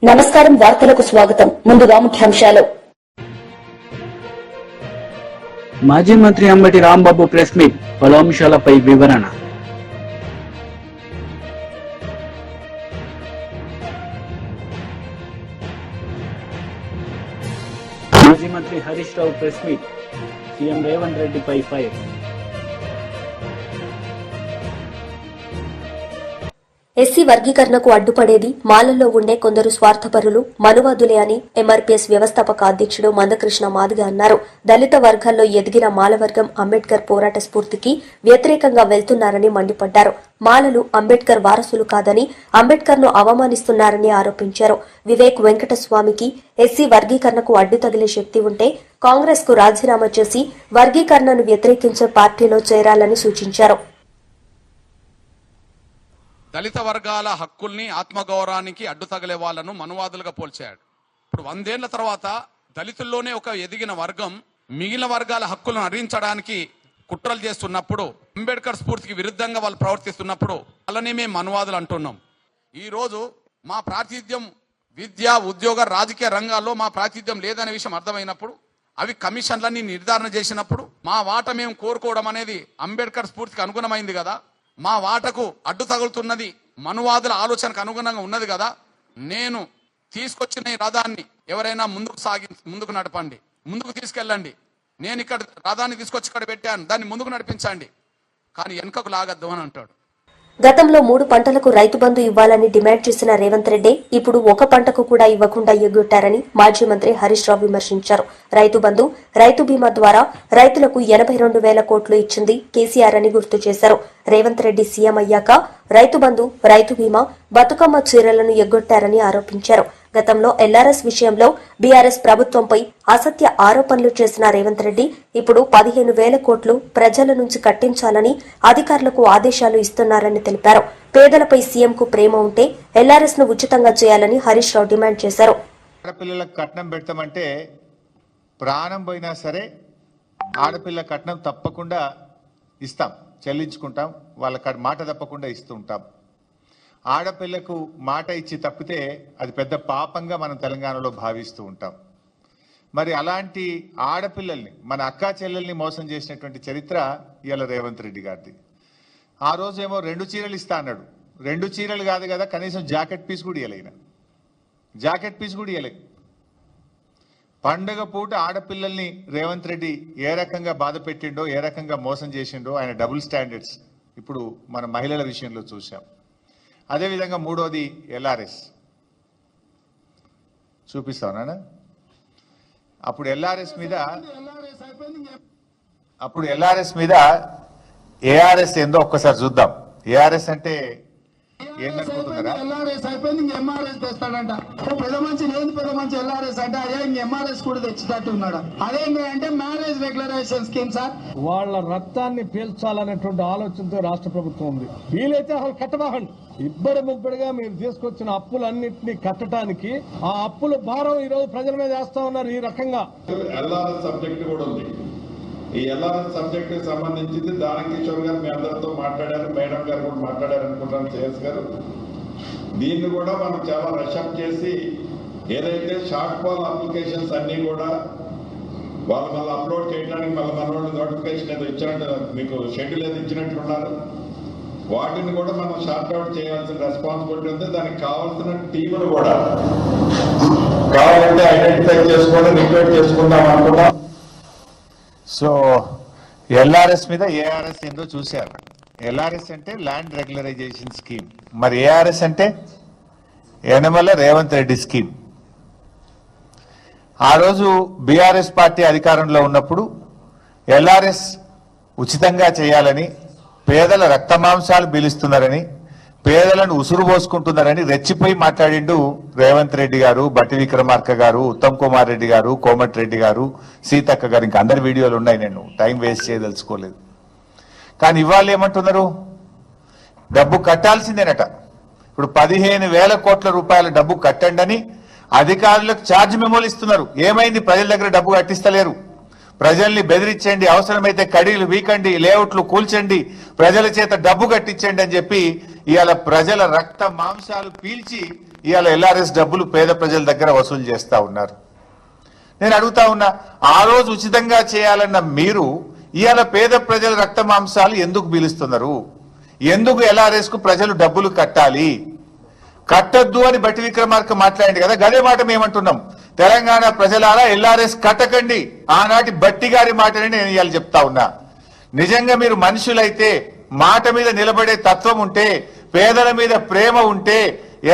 నమస్కారం. వార్తలకు స్వాగతం. ముందుగా ముఖ్యాంశాలు. మాజీ మంత్రి అంబటి రాంబాబు ప్రెస్ మీట్, పలు అంశాలపై వివరణ. మాజీ మంత్రి Harish Rao press meet, CM Revanth రెడ్డిపై ఫైర్. ఎస్సీ వర్గీకరణకు అడ్డుపడేది మాలల్లో ఉండే కొందరు స్వార్థపరులు, మనువాదులే అని ఎంఆర్పీఎస్ వ్యవస్థాపక అధ్యక్షుడు మందకృష్ణ మాదిగ అన్నారు. దళిత వర్గాల్లో ఎదిగిన మాలవర్గం అంబేద్కర్ పోరాట స్ఫూర్తికి వ్యతిరేకంగా వెళ్తున్నారని మండిపడ్డారు. మాలలు అంబేద్కర్ వారసులు కాదని, అంబేద్కర్ ను అవమానిస్తున్నారని ఆరోపించారు. వివేక్ వెంకటస్వామికి ఎస్సీ వర్గీకరణకు అడ్డు తగిలే శక్తి ఉంటే కాంగ్రెస్ కు రాజీనామా చేసి వర్గీకరణను వ్యతిరేకించే పార్టీలో చేరాలని సూచించారు. దళిత వర్గాల హక్కుల్ని, ఆత్మగౌరవానికి అడ్డు తగిలే వాళ్లను మనువాదులుగా పోల్చాడు. ఇప్పుడు 100 ఏళ్ల తర్వాత దళితుల్లోనే ఒక ఎదిగిన వర్గం మిగిలిన వర్గాల హక్కులను హరించడానికి కుట్రలు చేస్తున్నప్పుడు, అంబేద్కర్ స్ఫూర్తికి విరుద్ధంగా వాళ్ళు ప్రవర్తిస్తున్నప్పుడు వాళ్ళని మేము మనువాదులు అంటున్నాం. ఈ రోజు మా ప్రాతినిధ్యం విద్య, ఉద్యోగ, రాజకీయ రంగాల్లో మా ప్రాతినిధ్యం లేదనే విషయం అర్థమైనప్పుడు, అవి కమిషన్లన్నీ నిర్ధారణ చేసినప్పుడు మా వాట మేము కోరుకోవడం అనేది అంబేద్కర్ స్ఫూర్తికి అనుగుణమైంది కదా. మా వాటకు అడ్డు తగులుతున్నది మనువాదుల ఆలోచనకు అనుగుణంగా ఉన్నది కదా. నేను తీసుకొచ్చిన ఈ రథాన్ని ఎవరైనా ముందుకు నడపండి, ముందుకు తీసుకెళ్ళండి. నేను ఇక్కడ రథాన్ని తీసుకొచ్చి ఇక్కడ పెట్టాను, దాన్ని ముందుకు నడిపించండి, కానీ వెనుకకు లాగద్దు అని అంటాడు. గతంలో 3 పంటలకు రైతు బంధు ఇవ్వాలని డిమాండ్ చేసిన రేవంత్ రెడ్డి ఇప్పుడు ఒక పంటకు కూడా ఇవ్వకుండా ఎగ్గొట్టారని మాజీ మంత్రి హరీష్ రావు విమర్శించారు. రైతు బంధు, రైతు బీమా ద్వారా రైతులకు 82,000 కోట్లు ఇచ్చింది కేసీఆర్ అని గుర్తు చేశారు. రేవంత్ రెడ్డి సీఎం అయ్యాక రైతు బంధు, రైతు బీమా, బతుకమ్మ చీరలను ఎగ్గొట్టారని ఆరోపించారు. గతంలో ఎల్ఆర్ఎస్ విషయంలో బీఆర్ఎస్ ప్రభుత్వంపై అసత్య ఆరోపణలు చేసిన రేవంత్ రెడ్డి ఇప్పుడు 15,000 కోట్లు ప్రజల నుంచి కట్టించాలని అధికారులకు ఆదేశాలు ఇస్తున్నారని తెలిపారు. పేదలపై సీఎంకు ప్రేమ ఉంటే ఎల్ఆర్ఎస్ ను ఉచితంగా చేయాలని హరీష్ రావు డిమాండ్ చేశారు. ఆడపిల్లలకు కట్నం పెడతామంటే ప్రాణం పోయినా సరే ఆడపిల్ల కట్నం తప్పకుండా ఇస్తాం, చెల్లించుకుంటాం, వాళ్ళ మాట తప్పకుండా ఇస్తుంటాం. ఆడపిల్లకు మాట ఇచ్చి తప్పితే అది పెద్ద పాపంగా మనం తెలంగాణలో భావిస్తూ ఉంటాం. మరి అలాంటి ఆడపిల్లల్ని, మన అక్కా చెల్లెల్ని మోసం చేసినటువంటి చరిత్ర ఇవాళ రేవంత్ రెడ్డి గారిది. ఆ రోజేమో 2 చీరలు ఇస్తా అన్నాడు. 2 చీరలు కాదు కదా, కనీసం జాకెట్ పీస్ కూడా ఇవ్వలేన. జాకెట్ పీస్ కూడా ఇవ్వలే. పండుగ పూట ఆడపిల్లల్ని రేవంత్ రెడ్డి ఏ రకంగా బాధ పెట్టిండో, ఏ రకంగా మోసం చేసిండో ఆయన డబుల్ స్టాండర్డ్స్ ఇప్పుడు మన మహిళల విషయంలో చూసాం. అదేవిధంగా మూడోది ఎల్ఆర్ఎస్ చూపిస్తానా. అప్పుడు ఎల్ఆర్ఎస్ మీద ఏఆర్ఎస్ ఏందో ఒక్కసారి చూద్దాం. ఏఆర్ఎస్ అంటే ఏందనుకుంటున్నారా? ఎల్ఆర్ఎస్ అయిపోయింది, ఇంక ఎంఆర్ఎస్ తెస్తాడంట. పెద్ద మంచి లేదు, పెద్ద మంచి ఎల్ఆర్ఎస్ అంటే అదే ఇంక ఎంఆర్ఎస్ కూడా తెచ్చేటట్టు ఉన్నాడు. అదేంటి అంటే మ్యారేజ్ రెగ్యులరైజేషన్ స్కీమ్ సార్. వాళ్ళ రక్తాన్ని పీల్చాలనేటువంటి ఆలోచనతో రాష్ట్ర ప్రభుత్వం ఉంది. వీలైతే అసలు కట్టబాకండి. ఇబ్బడి ముబ్బడిగా మీరు తీసుకొచ్చిన అప్పులన్నింటినీ కట్టడానికి ఆ అప్పుల భారం ఈ రోజు ప్రజల మీద వేస్తా ఉన్నారు. ఈ రకంగా ఎల్ఆర్ఎస్ సబ్జెక్ట్ కూడా ఉంది. ఈ ఎల్ఆర్ఎస్ సబ్జెక్ట్ కి సంబంధించింది దానకిషోర్ గారు మీ అందరితో మాట్లాడారు, మేడం గారు కూడా మాట్లాడారు అనుకుంటాను, సిఎస్ గారు. దీన్ని కూడా మనం చాలా రషప్ చేసి ఏదైతే షార్ట్ ఫాల్ అప్లికేషన్స్ అన్ని కూడా వాళ్ళు మళ్ళీ అప్లోడ్ చేయడానికి మళ్ళీ మన వాళ్ళు నోటిఫికేషన్ ఏదో ఇచ్చినట్టు, మీకు షెడ్యూల్ ఏదో ఇచ్చినట్లున్నారు. వాటిని కూడా మనం షార్ట్ అవుట్ చేయాల్సిన రెస్పాన్సిబిలిటీ ఉంది. దానికి కావాల్సిన టీములు కూడా కావాలంటే ఐడెంటిఫై చేసుకొని రిక్వెస్ట్ చేసుకుందాం అనుకున్నాం. సో ఎల్ఆర్ఎస్ మీద ఏఆర్ఎస్ ఏందో చూశారు. ఎల్ఆర్ఎస్ అంటే ల్యాండ్ రెగ్యులరైజేషన్ స్కీమ్, మరి ఏఆర్ఎస్ అంటే యనమల రేవంత్ రెడ్డి స్కీమ్. ఆ రోజు బీఆర్ఎస్ పార్టీ అధికారంలో ఉన్నప్పుడు ఎల్ఆర్ఎస్ ఉచితంగా చేయాలని, పేదల రక్తమాంసాలు పీలుస్తున్నారని, పేదలను ఉసురు పోసుకుంటున్నారని రెచ్చిపోయి మాట్లాడిండు రేవంత్ రెడ్డి గారు, బట్టి విక్రమార్క గారు, ఉత్తమ్ కుమార్ రెడ్డి గారు, కోమటిరెడ్డి గారు, సీతక్క గారు. ఇంకా అందరి వీడియోలు ఉన్నాయి, నేను టైం వేస్ట్ చేయదలుచుకోలేదు. కానీ ఇవాళ ఏమంటున్నారు? డబ్బు కట్టాల్సిందేనట. ఇప్పుడు 15,000 కోట్ల రూపాయల డబ్బు కట్టండి అని అధికారులకు ఛార్జ్ మెమోలు ఇస్తున్నారు. ఏమైంది? ప్రజల దగ్గర డబ్బు కట్టిస్తలేరు. ప్రజల్ని బెదిరించండి, అవసరమైతే కడీలు వీకండి, లేఅవుట్లు కూల్చండి, ప్రజల చేత డబ్బు కట్టించండి అని చెప్పి ఇవాళ ప్రజల రక్త మాంసాలు పీల్చి ఇవాళ ఎల్ఆర్ఎస్ డబ్బులు పేద ప్రజల దగ్గర వసూలు చేస్తా ఉన్నారు. నేను అడుగుతా ఉన్నా, ఆ రోజు ఉచితంగా చేయాలన్న మీరు ఇవాళ పేద ప్రజల రక్త మాంసాలు ఎందుకు పీలుస్తున్నారు? ఎందుకు ఎల్ఆర్ఎస్ కు ప్రజలు డబ్బులు కట్టాలి? కట్టద్దు అని బట్టి విక్రమార్క మాట్లాడింది కదా, గదే మాట మేమంటున్నాం. తెలంగాణ ప్రజలారా ఎల్ఆర్ఎస్ కట్టకండి. ఆనాటి బట్టి గారి మాటని నేను ఇవాళ చెప్తా ఉన్నా. నిజంగా మీరు మనుషులైతే, మాట మీద నిలబడే తత్వం ఉంటే, పేదల మీద ప్రేమ ఉంటే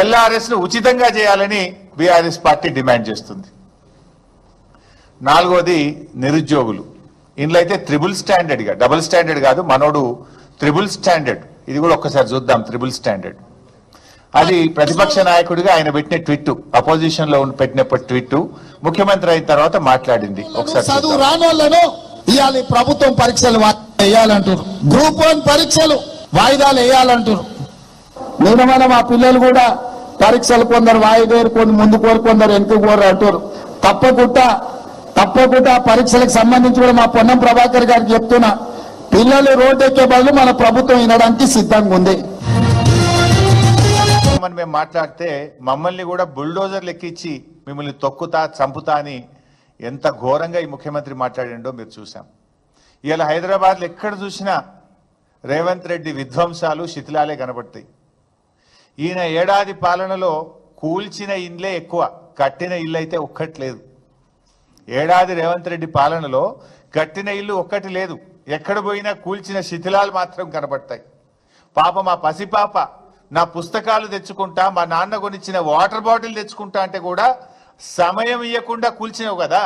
ఎల్ఆర్ఎస్ ను ఉచితంగా చేయాలని బీఆర్ఎస్ పార్టీ డిమాండ్ చేస్తుంది. నాలుగోది నిరుద్యోగులు. ఇందులో అయితే త్రిబుల్ స్టాండర్డ్ గా, డబుల్ స్టాండర్డ్ కాదు, మనోడు త్రిబుల్ స్టాండర్డ్. ఇది కూడా ఒక్కసారి చూద్దాం. త్రిబుల్ స్టాండర్డ్ అది ప్రతిపక్ష నాయకుడిగా ఆయన పెట్టిన ట్వీట్, అపోజిషన్ లో పెట్టినప్పుడు ట్వీట్, ముఖ్యమంత్రి అయిన తర్వాత మాట్లాడింది. ఒకసారి చదువు రానోళ్లను ఇవాళ ప్రభుత్వం పరీక్షలు వేయాలంటారు, గ్రూప్ 1 పరీక్షలు వాయిదాలు వేయాలంటారు. నేను మా పిల్లలు కూడా పరీక్షలు కొందరు వాయిదేరు, కొన్ని ముందు కోరు, కొందరు వెనుక కోరు అంటారు. తప్పకుండా పరీక్షలకు సంబంధించి కూడా మా పొన్నం ప్రభాకర్ గారికి చెప్తున్నా, పిల్లలు రోడ్డు ఎక్కే బదులు మన ప్రభుత్వం వినడానికి సిద్ధంగా ఉంది. మేము మాట్లాడితే మమ్మల్ని కూడా బుల్డోజర్లు ఎక్కించి మిమ్మల్ని తొక్కుతా చంపుతా అని ఎంత ఘోరంగా ఈ ముఖ్యమంత్రి మాట్లాడిండో మీరు చూసాం. ఇవాళ హైదరాబాద్లో ఎక్కడ చూసినా రేవంత్ రెడ్డి విధ్వంసాలు, శిథిలాలే కనబడతాయి. ఈయన ఏడాది పాలనలో కూల్చిన ఇండ్లే ఎక్కువ, కట్టిన ఇల్లు అయితే ఒక్కట్లేదు. ఏడాది రేవంత్ రెడ్డి పాలనలో కట్టిన ఇల్లు ఒక్కటి లేదు. ఎక్కడ పోయినా కూల్చిన శిథిలాలు మాత్రం కనబడతాయి. పాప మా పసిపాప నా పుస్తకాలు తెచ్చుకుంటా, మా నాన్న కొనిచ్చిన వాటర్ బాటిల్ తెచ్చుకుంటా అంటే కూడా సమయం ఇవ్వకుండా కూల్చినావు కదా.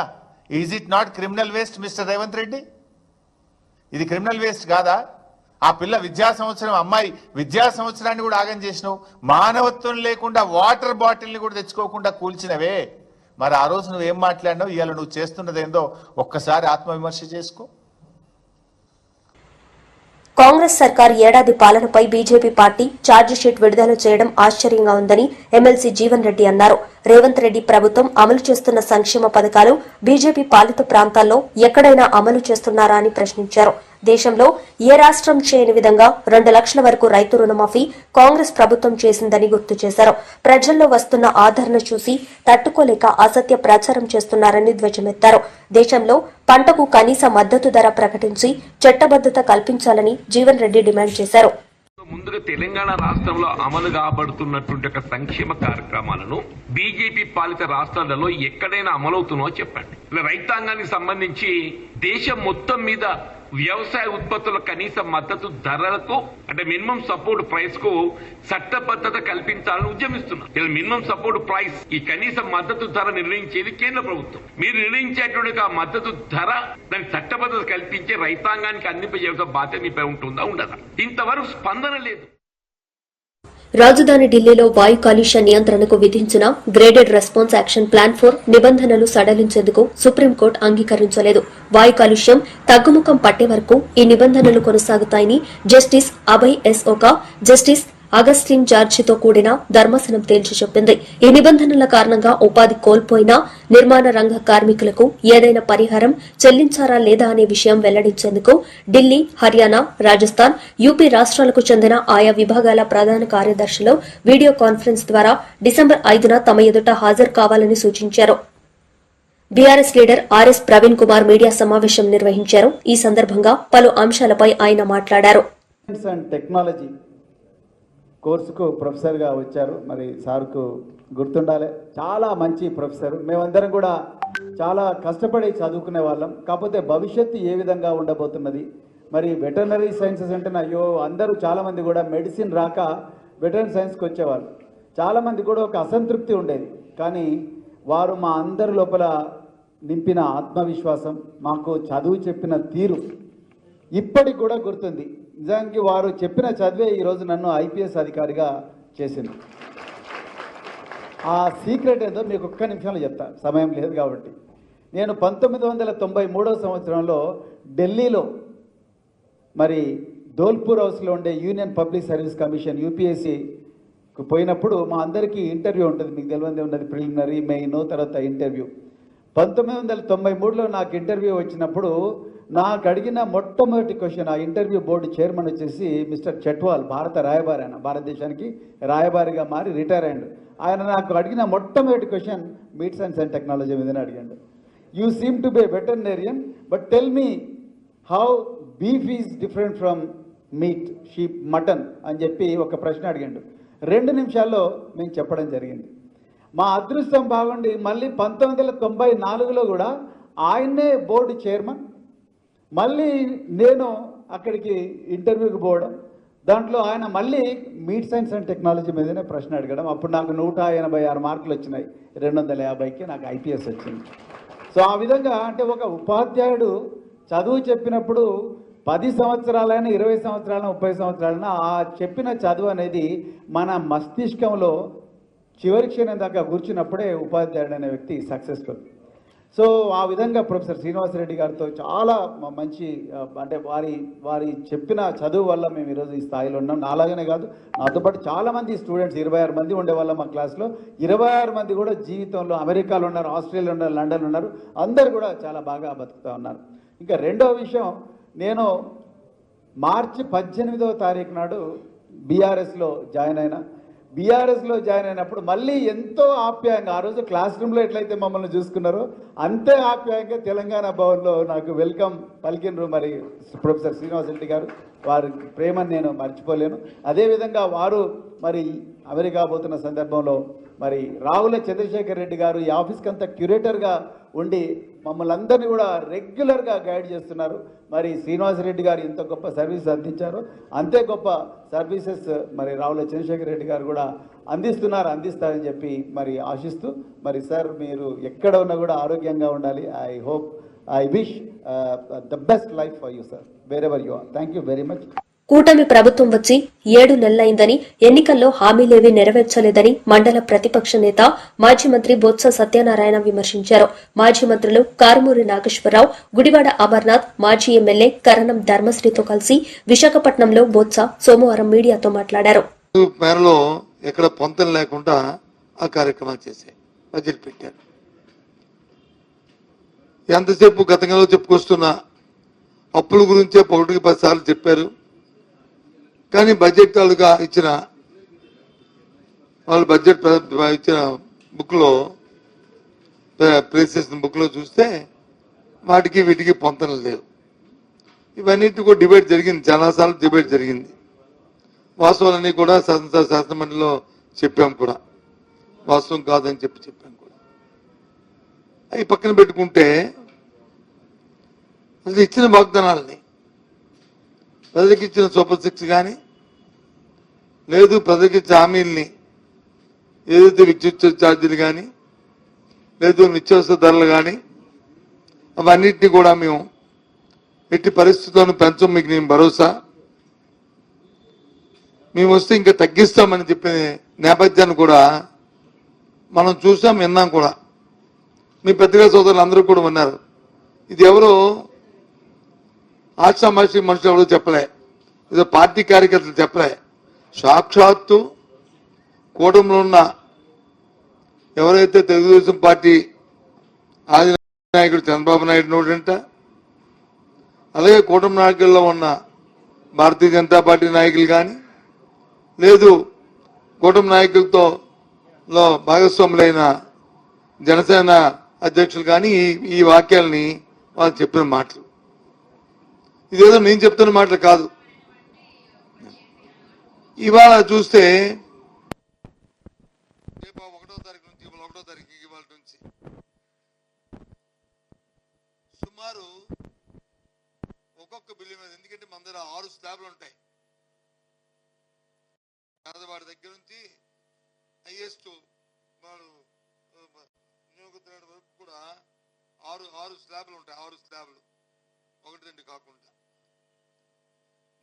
Is it not criminal waste mister Revanth Reddy? ఇది క్రిమినల్ వేస్ట్ కాదా? ఆ పిల్ల విద్యా సంవత్సరం, అమ్మాయి విద్యా సంవత్సరాన్ని కూడా ఆగం చేసినావు. మానవత్వం లేకుండా వాటర్ బాటిల్ని కూడా తెచ్చుకోకుండా కూల్చినవే. మరి ఆ రోజు నువ్వేం మాట్లాడినావు? ఇవాళ నువ్వు చేస్తున్నదేందో ఒక్కసారి ఆత్మవిమర్శ చేసుకో. కాంగ్రెస్ సర్కార్ ఏడాది పాలనపై బీజేపీ పార్టీ ఛార్జిషీట్ విడుదల చేయడం ఆశ్చర్యంగా ఉందని ఎమ్మెల్సీ జీవన్ రెడ్డి అన్నారు. రేవంత్ రెడ్డి ప్రభుత్వం అమలు చేస్తున్న సంక్షేమ పథకాలు బీజేపీ పాలిత ప్రాంతాల్లో ఎక్కడైనా అమలు చేస్తున్నారా అని ప్రశ్నించారు. దేశంలో ఏ రాష్ట్రం చేయని విధంగా 2 లక్షల వరకు రైతు రుణమాఫీ కాంగ్రెస్ ప్రభుత్వం చేసిందని గుర్తు చేశారు. ప్రజల్లో వస్తున్న ఆదరణ చూసి తట్టుకోలేక అసత్య ప్రచారం చేస్తున్నారని ధ్వజమెత్తారు. దేశంలో పంటకు కనీస మద్దతు ధర ప్రకటించి చట్టబద్దత కల్పించాలని జీవన్ రెడ్డి డిమాండ్ చేశారు. ముందుగా తెలంగాణ రాష్ట్రంలో అమలు కాబడుతున్నటువంటి ఒక సంక్షేమ కార్యక్రమాలను బీజేపీ పాలిత రాష్ట్రాలలో ఎక్కడైనా అమలవుతున్నాయో చెప్పండి. రైతాంగానికి సంబంధించి దేశం మొత్తం మీద వ్యవసాయ ఉత్పత్తుల కనీస మద్దతు ధరలకు అంటే మినిమం సపోర్ట్ ప్రైస్ కు చట్టబద్ధత కల్పించాలని ఉద్యమిస్తున్నారు. మినిమం సపోర్ట్ ప్రైస్, ఈ కనీస మద్దతు ధర నిర్ణయించేది కేంద్ర ప్రభుత్వం. మీరు నిర్ణయించేటువంటి ఆ మద్దతు ధర దాని చట్టబద్ధత కల్పించే రైతాంగానికి అందింపజేయాల్సిన బాధ్యత మీపై ఉంటుందా, ఉండదా? ఇంతవరకు స్పందన లేదు. రాజధాని ఢిల్లీలో వాయు కాలుష్య నియంత్రణకు విధించిన గ్రేడెడ్ రెస్పాన్స్ యాక్షన్ ప్లాన్ 4 నిబంధనలు సడలించేందుకు సుప్రీంకోర్టు అంగీకరించలేదు. వాయు కాలుష్యం తగ్గుముఖం పట్టే వరకు ఈ నిబంధనలు కొనసాగుతాయని justice Abhay S Oka, justice Augustine జార్జితో కూడిన ధర్మాసనం తేల్చి చెప్పింది. ఈ నిబంధనల కారణంగా ఉపాధి కోల్పోయిన నిర్మాణ రంగ కార్మికులకు ఏదైనా పరిహారం చెల్లించారా లేదా అనే విషయం వెల్లడించేందుకు ఢిల్లీ, హర్యానా, రాజస్థాన్, యూపీ రాష్ట్రాలకు చెందిన ఆయా విభాగాల ప్రధాన కార్యదర్శులు వీడియో కాన్ఫరెన్స్ ద్వారా డిసెంబర్ 5న తమ ఎదుట హాజరు కావాలని సూచించారు. BRS leader RS Praveen Kumar media సమావేశం నిర్వహించారు. ఈ సందర్భంగా పలు అంశాలపై ఆయన మాట్లాడారు. టెక్నాలజీ కోర్సుకు ప్రొఫెసర్గా వచ్చారు. మరి సార్కు గుర్తుండాలి, చాలా మంచి ప్రొఫెసర్. మేమందరం కూడా చాలా కష్టపడి చదువుకునే వాళ్ళం. కాకపోతే భవిష్యత్తు ఏ విధంగా ఉండబోతున్నది, మరి వెటర్నరీ సైన్సెస్ అంటే అయ్యో అందరూ చాలామంది కూడా మెడిసిన్ రాక వెటర్నరీ సైన్స్కి వచ్చేవాళ్ళు. చాలామంది కూడా ఒక అసంతృప్తి ఉండేది. కానీ వారు మా అందరి లోపల నింపిన ఆత్మవిశ్వాసం, మాకు చదువు చెప్పిన తీరు ఇప్పటికి కూడా గుర్తుంది. నిజానికి వారు చెప్పిన చదివే ఈరోజు నన్ను ఐపీఎస్ అధికారిగా చేసింది. ఆ సీక్రెట్ ఏదో మీకు ఒక్క నిమిషంలో చెప్తా, సమయం లేదు కాబట్టి. నేను 1993వ సంవత్సరంలో ఢిల్లీలో మరి ధోల్పూర్ హౌస్లో ఉండే యూనియన్ పబ్లిక్ సర్వీస్ కమిషన్ యూపీఎస్సీకి పోయినప్పుడు మా అందరికీ ఇంటర్వ్యూ ఉంటుంది. మీకు తెలియదే ఉన్నది, ప్రిలిమినరీ, మెయిన్, తర్వాత ఇంటర్వ్యూ. 1993లో నాకు ఇంటర్వ్యూ వచ్చినప్పుడు నాకు అడిగిన మొట్టమొదటి క్వశ్చన్, ఆ ఇంటర్వ్యూ బోర్డు చైర్మన్ వచ్చేసి మిస్టర్ చట్వాల్, భారత రాయబారి, ఆయన భారతదేశానికి రాయబారిగా మారి రిటైర్ అయ్యాడు. ఆయన నాకు అడిగిన మొట్టమొదటి question meet science and technology మీదనే అడిగాడు. You seem to be veterinarian, but tell me how beef is different from meet, sheep, mutton అని చెప్పి ఒక ప్రశ్న అడిగాడు. 2 నిమిషాల్లో మేము చెప్పడం జరిగింది. మా అదృష్టం బాగుండి మళ్ళీ 1994లో కూడా ఆయన్నే బోర్డు చైర్మన్, మళ్ళీ నేను అక్కడికి ఇంటర్వ్యూకి పోవడం, దాంట్లో ఆయన మళ్ళీ మీట్ సైన్స్ అండ్ టెక్నాలజీ మీదనే ప్రశ్న అడగడం. అప్పుడు నాకు 186 మార్కులు వచ్చినాయి, 250కి నాకు IPS వచ్చింది. సో ఆ విధంగా అంటే ఒక ఉపాధ్యాయుడు చదువు చెప్పినప్పుడు 10 సంవత్సరాలైనా 20 సంవత్సరాలైనా 30 సంవత్సరాలైనా ఆ చెప్పిన చదువు అనేది మన మస్తిష్కంలో చివరి క్షణం దాకా కూర్చున్నప్పుడే ఉపాధ్యాయుడు అనే వ్యక్తి సక్సెస్ఫుల్. సో ఆ విధంగా ప్రొఫెసర్ శ్రీనివాసరెడ్డి గారితో చాలా మంచి అంటే వారి చెప్పిన చదువు వల్ల మేము ఈరోజు ఈ స్థాయిలో ఉన్నాం. అలాగనే కాదు, నాతో పాటు చాలామంది స్టూడెంట్స్ 26 మంది ఉండేవాళ్ళం మా క్లాస్లో. 26 మంది కూడా జీవితంలో అమెరికాలో ఉన్నారు, ఆస్ట్రేలియా ఉన్నారు, లండన్ ఉన్నారు, అందరు కూడా చాలా బాగా బతుకుతూ ఉన్నారు. ఇంకా రెండవ విషయం, నేను మార్చి 18వ తారీఖు నాడు బీఆర్ఎస్లో జాయిన్ అయినా. బీఆర్ఎస్లో జాయిన్ అయినప్పుడు మళ్ళీ ఎంతో ఆప్యాయంగా, ఆ రోజు క్లాస్ రూమ్లో ఎట్లయితే మమ్మల్ని చూసుకున్నారో అంతే ఆప్యాయంగా తెలంగాణ భవన్లో నాకు వెల్కమ్ పలికినరు మరి ప్రొఫెసర్ శ్రీనివాసరెడ్డి గారు. వారి ప్రేమను నేను మర్చిపోలేను. అదేవిధంగా వారు మరి అమెరికా పోతున్న సందర్భంలో మరి రావుల చంద్రశేఖర్ రెడ్డి గారు ఈ ఆఫీస్కి అంతా క్యూరేటర్గా ఉండి మమ్మల్ని అందరినీ కూడా రెగ్యులర్గా గైడ్ చేస్తున్నారు. మరి శ్రీనివాసరెడ్డి గారు ఎంత గొప్ప సర్వీస్ అందించారో అంతే గొప్ప సర్వీసెస్ మరి రావుల చంద్రశేఖర్ రెడ్డి గారు కూడా అందిస్తారని చెప్పి మరి ఆశిస్తూ, మరి సార్ మీరు ఎక్కడ ఉన్నా కూడా ఆరోగ్యంగా ఉండాలి. I wish the best life for you sir, wherever you are. Thank you very much. కూటమి ప్రభుత్వం వచ్చి 7 నెలలైందని, ఎన్నికల్లో హామీలేవీ నెరవేర్చలేదని మండల ప్రతిపక్ష నేత మాజీ మంత్రి బొత్స సత్యనారాయణ విమర్శించారు. మాజీ మంత్రులు కారుమూరి నాగేశ్వరరావు, గుడివాడ అమర్నాథ్, మాజీ ఎమ్మెల్యే కరణం ధర్మశ్రీతో కలిసి విశాఖపట్నంలో బొత్స సోమవారం మీడియాతో మాట్లాడారు. మేరలో ఎక్కడ పొంతన లేకుండా ఆ కార్యక్రమాలు చేశాయి, బడ్జెట్ పెట్టారు. ఎంతసేపు గతంలో చెప్పుకొస్తున్న అప్పుల గురించే 1కి 10 సార్లు చెప్పారు. కానీ బడ్జెట్ తాలూగా ఇచ్చిన వాళ్ళు బడ్జెట్ ఇచ్చిన బుక్లో ప్లేస్ చేసిన బుక్లో చూస్తే వాటికి వీటికి పొంతనలు లేవు. ఇవన్నిటి కూడా డిబేట్ జరిగింది, చాలాసార్లు డిబేట్ జరిగింది. వాస్తవాలన్నీ కూడా శాసనమండలిలో చెప్పాం కూడా, వాస్తవం కాదని చెప్పాం కూడా. అవి పక్కన పెట్టుకుంటే అసలు ఇచ్చిన వాగ్దానాలని, ప్రజలకు ఇచ్చిన సూపర్ 6 కానీ లేదు, ప్రజలకు ఇచ్చిన హామీల్ని ఏదైతే విద్యుత్ ఛార్జీలు కానీ లేదు నిత్యావసర ధరలు కానీ అవన్నిటినీ కూడా మేము ఎట్టి పరిస్థితుల్లోనూ పెంచం, మీకు నేను భరోసా, మేము వస్తే ఇంకా తగ్గిస్తామని చెప్పిన నేపథ్యాన్ని కూడా మనం చూసాం, విన్నాం కూడా. మీ పెద్దగా సోదరులు అందరూ కూడా ఉన్నారు. ఇది ఎవరో ఆశామాషి మనుషులు ఎవరో చెప్పలే, ఇది పార్టీ కార్యకర్తలు చెప్పలే. సాక్షాత్తు కూటమిలో ఉన్న ఎవరైతే తెలుగుదేశం పార్టీ ఆది నాయకుడు చంద్రబాబు నాయుడు నోటంట, అలాగే కూటమి నాయకుల్లో ఉన్న భారతీయ జనతా పార్టీ నాయకులు కానీ లేదు కూటమి నాయకులతో భాగస్వాములైన జనసేన అధ్యక్షులు కానీ ఈ వాక్యాలని వాళ్ళు చెప్పిన మాటలు. ఇదేదో నేను చెప్తున్న మాటలు కాదు. ఇవాళ చూస్తే 1వ తారీఖు నుంచి ఇవాళ నుంచి సుమారు ఒక్కొక్క బిల్లు మీద, ఎందుకంటే మన దగ్గర 6 స్లాబ్లు ఉంటాయి, పేదవాడి దగ్గర నుంచి హైయెస్ట్ వాడు వినియోగదారుడి వరకు కూడా 6 స్లాబ్లు ఉంటాయి. 6 స్లాబ్లు, 1, 2 కాకుండా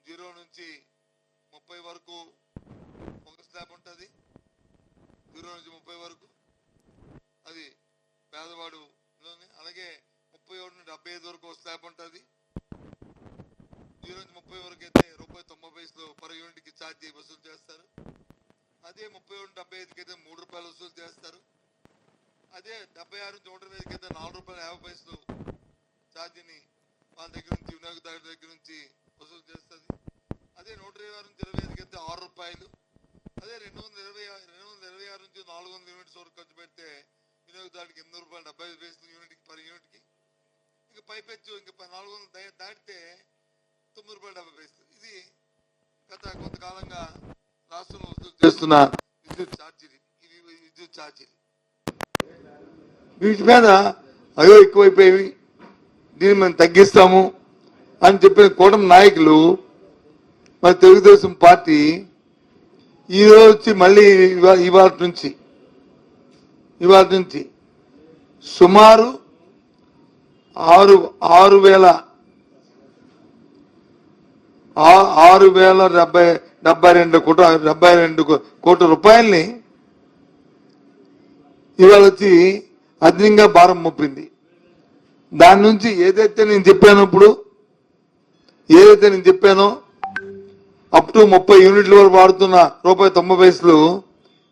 0 నుంచి 30 వరకు ఒక స్లాబ్ ఉంటుంది. 0 నుంచి 30 వరకు అది పేదవాడులోనే. అలాగే 31 నుండి 75 వరకు ఒక స్లాబ్ ఉంటుంది. 0 నుంచి 30 వరకు అయితే ₹1.90 పర్ యూనిట్కి ఛార్జీ వసూలు చేస్తారు. అదే 31 నుండి 75కి అయితే ₹3 వసూలు చేస్తారు. అదే 76 నుంచి 108కి అయితే ₹4.50 ఛార్జీని వాళ్ళ దగ్గర నుంచి వినియోగదారుల దగ్గర నుంచి వసూలు చేస్తుంది. అదే 126 నుంచి 25 అయితే 6 రూపాయలు. అదే 226 నుంచి 400 యూనిట్స్ వరకు ఖర్చు పెడితే వినియోగదారుడికి 8 రూపాయలు 75 పైసలు యూనిట్కి పర్ యూనిట్కి. ఇంకా పైపెచ్చు ఇంకా 400 దాటితే 9 రూపాయలు 70 పైసలు. ఇది గత కొంతకాలంగా రాష్ట్రంలో వసూలు చేస్తున్న విద్యుత్ ఛార్జీలు. ఇవి విద్యుత్ ఛార్జీలు వీటి మీద అయ్యో ఎక్కువైపోయేవి, దీన్ని మేము తగ్గిస్తాము అని చెప్పిన కూటమి నాయకులు మరి తెలుగుదేశం పార్టీ ఈరోజు వచ్చి మళ్ళీ ఇవాళ నుంచి సుమారు 6,072 కోట్ల రూపాయల్ని ఇవాళ వచ్చి అదనంగా భారం మోపింది. దాని నుంచి ఏదైతే నేను చెప్పానో అప్ టు 30 యూనిట్ల వరకు వాడుతున్న ₹1.90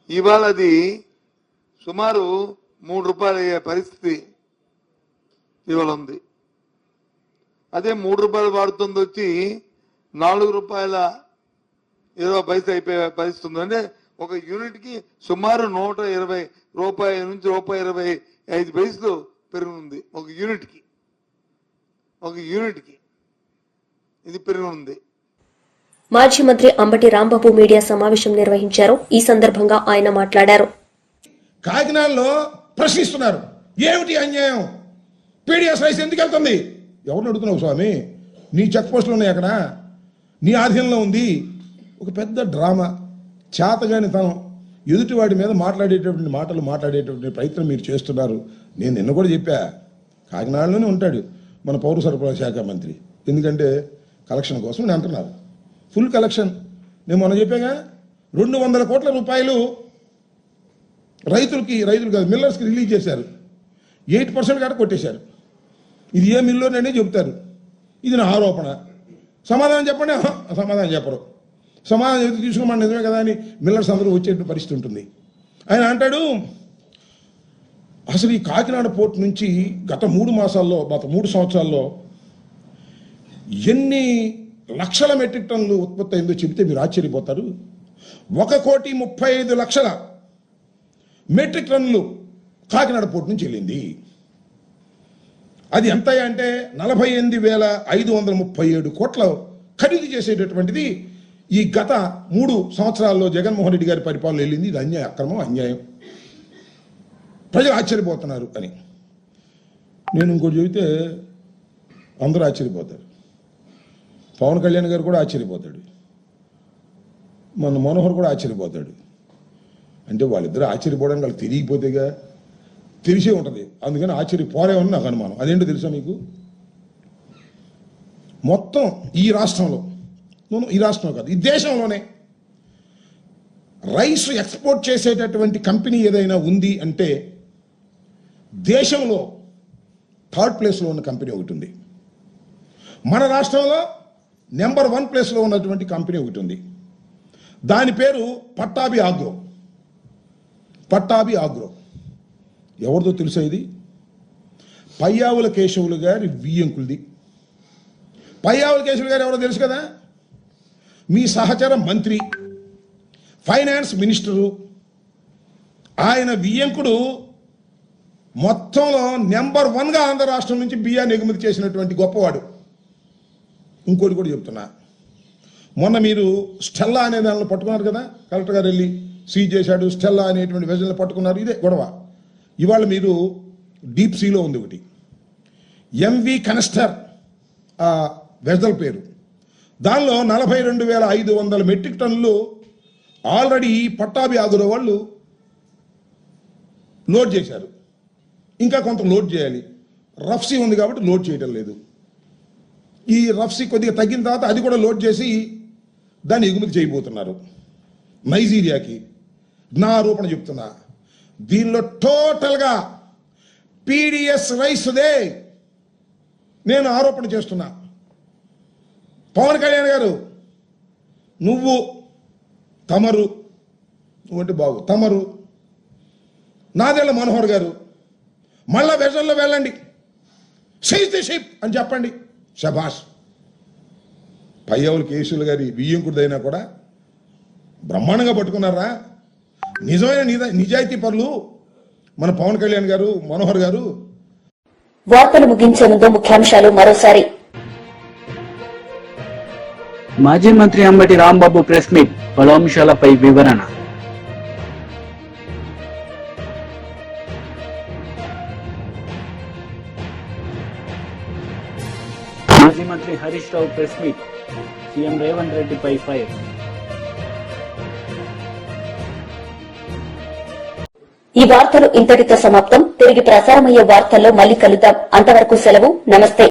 ఇవాళ అది సుమారు ₹3 అయ్యే పరిస్థితి ఇవాళ ఉంది. అదే ₹3 వాడుతుంది వచ్చి ₹4.20 అయిపోయే పరిస్థితి ఉంది. అంటే ఒక యూనిట్కి సుమారు ₹120 నుంచి ₹1.25 పెరుగుతుంది. ఒక యూనిట్కి ఇది పెరుగుతుంది. మాజీ మంత్రి అంబటి రాంబాబు మీడియా సమావేశం నిర్వహించారు. ఈ సందర్భంగా ఆయన మాట్లాడారు. కాకినాడలో ప్రశ్నిస్తున్నారు, ఏమిటి అన్యాయం, పీడిఎస్ రైస్ ఎందుకు వెళ్తుంది? ఎవరిని అడుగుతున్నావు స్వామి? నీ చెక్ పోస్టులు ఉన్నాయి, అక్కడ నీ ఆధీనంలో ఉంది. ఒక పెద్ద డ్రామా, చేతగాని తనం, ఎదుటివాడి మీద మాట్లాడేటటువంటి ప్రయత్నం మీరు చేస్తున్నారు. నేను నిన్న కూడా చెప్పా, కాకినాడలోనే ఉంటాడు మన పౌర సరఫరాల శాఖ మంత్రి. ఎందుకంటే కలెక్షన్ కోసం నేను అంటున్నారు, ఫుల్ కలెక్షన్. నేను మొన్న చెప్పాగా 200 కోట్ల రూపాయలు రైతులు కాదు మిల్లర్స్కి రిలీజ్ చేశారు. 8% కాడ కొట్టేశారు. ఇది ఏ మిల్లోననే చెబుతారు. ఇది నా ఆరోపణ. సమాధానం చెప్పండి. సమాధానం చెప్పరు. సమాధానం చెబితే తీసుకోమని నిజమే కదా అని మిల్లర్స్ అందరూ వచ్చేటువంటి పరిస్థితి ఉంటుంది. ఆయన అంటాడు, అసలు ఈ కాకినాడ పోర్ట్ నుంచి గత 3 సంవత్సరాల్లో ఎన్ని లక్షల మెట్రిక్ టన్నులు ఉత్పత్తి అయిందో చెబితే మీరు ఆశ్చర్యపోతారు. 1,35,00,000 మెట్రిక్ టన్నులు కాకినాడ పోర్ట్ నుంచి వెళ్ళింది. అది ఎంత అంటే 48,537 కోట్ల ఖరీదు చేసేటటువంటిది ఈ గత 3 సంవత్సరాల్లో జగన్మోహన్ రెడ్డి గారి పరిపాలన వెళ్ళింది. ఇది అక్రమం, అన్యాయం, ప్రజలు ఆశ్చర్యపోతున్నారు అని నేను ఇంకోటి చెబితే అందరూ ఆశ్చర్యపోతారు. పవన్ కళ్యాణ్ గారు కూడా ఆశ్చర్యపోతాడు, మన మనోహర్ కూడా ఆశ్చర్యపోతాడు. అంటే వాళ్ళిద్దరూ ఆశ్చర్యపోవడానికి వాళ్ళకి తెలియకపోతేగా, తెలిసే ఉంటుంది. అందుకని ఆశ్చర్యపోరేమని నాకు అనుమానం. అదేంటో తెలుసా మీకు? మొత్తం ఈ రాష్ట్రంలో కాదు, ఈ దేశంలోనే రైస్ ఎక్స్పోర్ట్ చేసేటటువంటి కంపెనీ ఏదైనా ఉంది అంటే దేశంలో 3rd ప్లేస్లో ఉన్న కంపెనీ ఒకటి ఉంది. మన రాష్ట్రంలో నెంబర్ 1 ప్లేస్లో ఉన్నటువంటి కంపెనీ ఒకటి ఉంది. దాని పేరు పట్టాభి ఆగ్రో. ఎవరిదో తెలుసా? ఇది పయ్యావుల కేశవులు గారి వియ్యంకులది. పయ్యావుల కేశవులు గారు ఎవరో తెలుసు కదా? మీ సహచర మంత్రి, ఫైనాన్స్ మినిస్టరు. ఆయన వియ్యంకుడు మొత్తంలో నెంబర్ 1గా ఆంధ్ర రాష్ట్రం నుంచి బియ్యాన్ని ఎగుమతి చేసినటువంటి గొప్పవాడు. ఇంకోటి కూడా చెప్తున్నా, మొన్న మీరు స్టెల్లా అనే దానిలో పట్టుకున్నారు కదా, కలెక్టర్ గారు వెళ్ళి సీజ్ చేశాడు. స్టెల్లా అనేటువంటి వెజల్ని పట్టుకున్నారు. ఇదే గొడవ. ఇవాళ మీరు డీప్ సీలో ఉంది ఒకటి, ఎంవి కనస్టర్ ఆ వెజల్ పేరు. దానిలో 42,500 మెట్రిక్ టన్నులు ఆల్రెడీ పట్టాభి ఆగ్రో వాళ్ళు లోడ్ చేశారు. ఇంకా కొంత లోడ్ చేయాలి. రఫ్సీ ఉంది కాబట్టి లోడ్ చేయడం లేదు. ఈ రఫ్సీ కొద్దిగా తగ్గిన తర్వాత అది కూడా లోడ్ చేసి దాన్ని ఎగుమతి చేయబోతున్నారు నైజీరియాకి. నా ఆరోపణ చెప్తున్నా, దీనిలో టోటల్గా పీడిఎస్ రైస్దే నేను ఆరోపణ చేస్తున్నా. పవన్ కళ్యాణ్ గారు, తమరు నాదెళ్ల మనోహర్ గారు మళ్ళా వెజల్లో వెళ్ళండి, సీజ్ ది షిప్ అని చెప్పండి. షబాష్. పయ్యవులు కేసులు గారి బియ్యంకుడిదైనా కూడా బ్రహ్మాండంగా పట్టుకున్నారా. నిజమైన నిజాయితీ పరులు మన పవన్ కళ్యాణ్ గారు, మనోహర్ గారు. వార్తలు ముగించే ముందు ముఖ్యాంశాలు మరోసారి. మాజీ మంత్రి అంబటి రాంబాబు ప్రెస్ మీట్, పలు అంశాలపై వివరణ. మాజీ మంత్రి Harish Rao press meet, CM Revanth రెడ్డిపై ఫైర్. ఈ వార్తలు ఇంతటితో సమాప్తం. తిరిగి ప్రసారమయ్యే వార్తల్లో మళ్లీ కలుద్దాం. అంతవరకు సెలవు. నమస్తే.